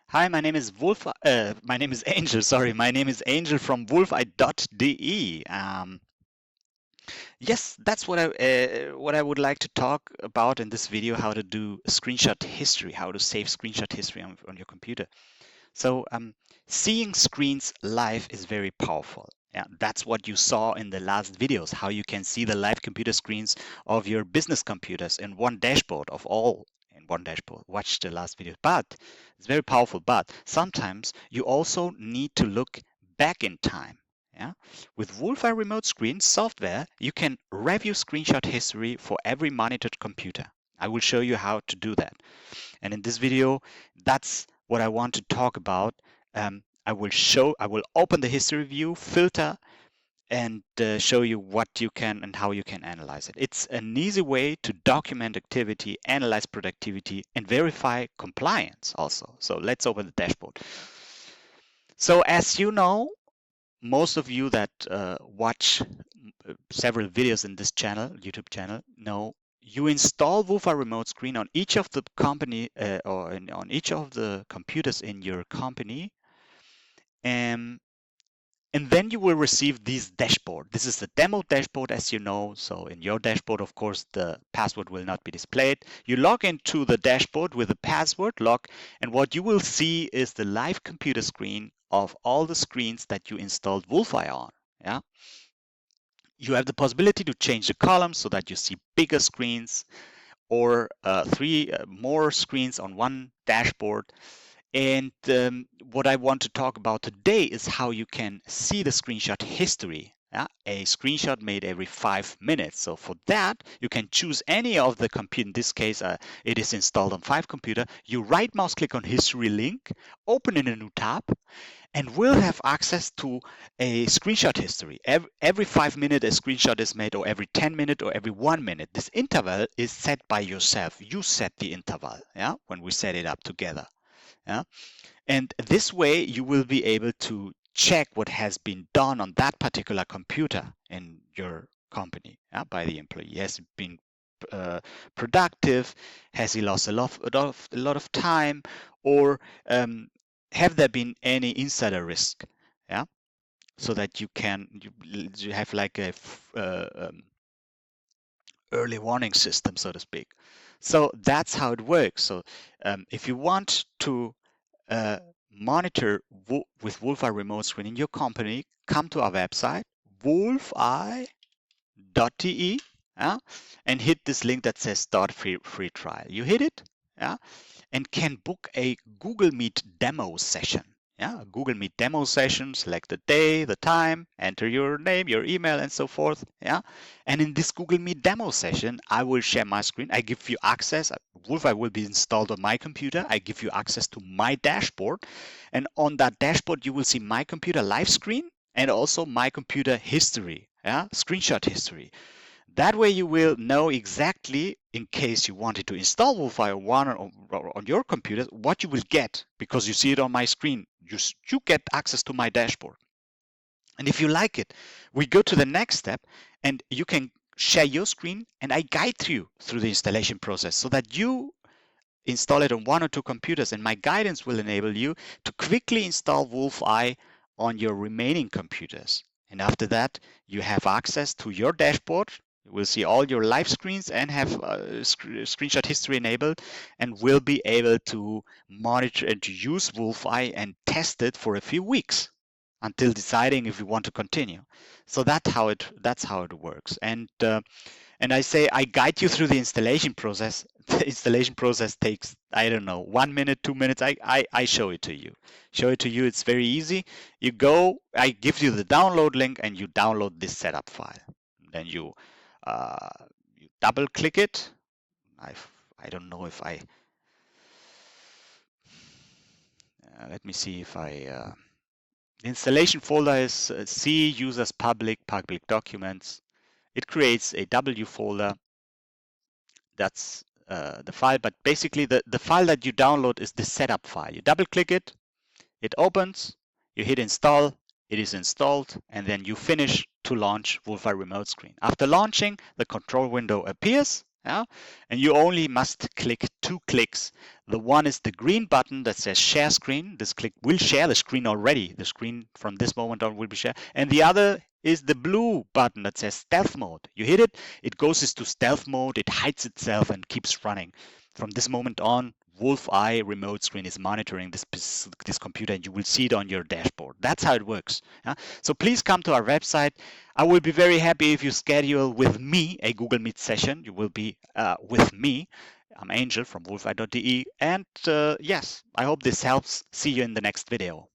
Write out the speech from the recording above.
Hi, my name is my name is Angel. Sorry, my name is Angel from wolfeye.de. Yes, that's what I would like to talk about in this video: how to do screenshot history, how to save screenshot history on your computer. So, seeing screens live is very powerful. Yeah, that's what you saw in the last videos: how you can see the live computer screens of your business computers in one dashboard of all in one dashboard. Watch the last video. But it's very powerful. But sometimes you also need to look back in time. Yeah, with Wolfeye Remote Screen software, you can review screenshot history for every monitored computer. I will show you how to do that. And in this video, that's what I want to talk about. I will open the history view, filter, and show you what you can and how you can analyze it. It's an easy way to document activity, analyze productivity, and verify compliance also. So let's open the dashboard. So as you know, most of you that watch several videos in this channel, YouTube channel, know you install Wolfeye Remote Screen on each of the company on each of the computers in your company, and then you will receive this dashboard. This is the demo dashboard, as you know. So in your dashboard, of course, the password will not be displayed. You log into the dashboard with a password lock, and what you will see is the live computer screen of all the screens that you installed Wolfeye on. Yeah. You have the possibility to change the columns so that you see bigger screens or three more screens on one dashboard. And what I want to talk about today is how you can see the screenshot history. Yeah? A screenshot made every 5 minutes. So for that, you can choose any of the computer. In this case, it is installed on 5 computer. You right mouse click on history link, open in a new tab, and will have access to a screenshot history. Every 5 minutes a screenshot is made, or every 10 minutes, or every 1 minute. This interval is set by yourself. You set the interval, yeah, when we set it up together. Yeah? And this way you will be able to check what has been done on that particular computer in your company, yeah, by the employee. Has it been productive? Has he lost a lot of time? Or have there been any insider risk? Yeah, so that you have like a early warning system, so to speak. So that's how it works. So if you want to monitor with Wolfeye Remote Screen in your company, come to our website, wolfeye.de, yeah, and hit this link that says start free trial. You hit it, yeah, and can book a Google Meet demo session. Yeah, a Google Meet demo session, select the day, the time, enter your name, your email, and so forth. Yeah, and in this Google Meet demo session, I will share my screen. I give you access. Wolfeye will be installed on my computer. I give you access to my dashboard, and on that dashboard, you will see my computer live screen and also my computer history. Yeah, screenshot history. That way you will know exactly, in case you wanted to install Wolfeye One on your computer, what you will get, because you see it on my screen. You get access to my dashboard. And if you like it, we go to the next step, and you can share your screen, and I guide you through the installation process so that you install it on 1 or 2 computers, and my guidance will enable you to quickly install Wolfeye on your remaining computers. And after that, you have access to your dashboard. You will see all your live screens and have screenshot history enabled, and will be able to monitor and to use Wolfeye and test it for a few weeks until deciding if you want to continue. So that's how it works. And I say I guide you through the installation process. The installation process takes, I don't know, 1 minute, 2 minutes. I show it to you. It's very easy. You go, I give you the download link, and you download this setup file. Then you double click it. I don't know if I, let me see if I, the installation folder is C, users, public documents. It creates a W folder. That's the file, but basically the file that you download is the setup file. You double click it, it opens, you hit install, it is installed, and then you finish to launch Wolfeye Remote Screen. After launching, the control window appears, Yeah? And you only must click 2 clicks. The one is the green button that says share screen. This click will share the screen already. The screen from this moment on will be shared. And the other is the blue button that says stealth mode. You hit it, it goes into stealth mode, it hides itself and keeps running. From this moment on, Wolfeye Remote Screen is monitoring this computer, and you will see it on your dashboard. That's how it works. Yeah? So please come to our website. I will be very happy if you schedule with me a Google Meet session. You will be with me. I'm Angel from wolfeye.de. And yes, I hope this helps. See you in the next video.